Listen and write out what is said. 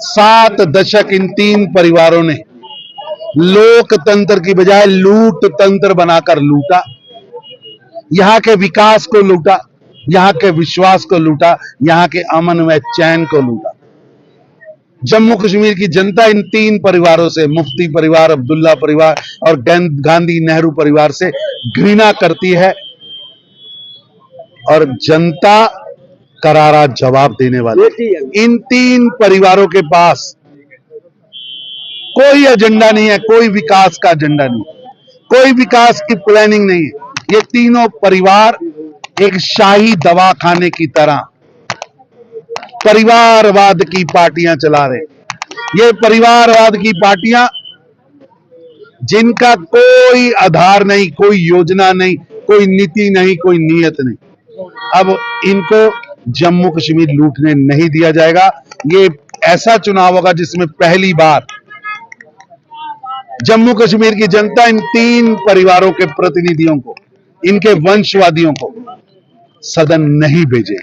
7 दशक इन 3 परिवारों ने लोकतंत्र की बजाय लूट तंत्र बनाकर लूटा। यहां के विकास को लूटा, यहां के विश्वास को लूटा, यहां के अमन व चैन को लूटा। जम्मू कश्मीर की जनता इन 3 परिवारों से, मुफ्ती परिवार, अब्दुल्ला परिवार और गांधी नेहरू परिवार से घृणा करती है और जनता करारा जवाब देने वाली है। इन 3 परिवारों के पास कोई एजेंडा नहीं है, कोई विकास का एजेंडा नहीं, कोई विकास की प्लानिंग नहीं है। ये तीनों परिवार एक शाही दवाखाने की तरह परिवारवाद की पार्टियां चला रहे। ये परिवारवाद की पार्टियां जिनका कोई आधार नहीं, कोई योजना नहीं, कोई नीति नहीं, कोई नीयत नहीं। अब इनको जम्मू कश्मीर लूटने नहीं दिया जाएगा। ये ऐसा चुनाव होगा जिसमें पहली बार जम्मू कश्मीर की जनता इन 3 परिवारों के प्रतिनिधियों को, इनके वंशवादियों को सदन नहीं भेजे।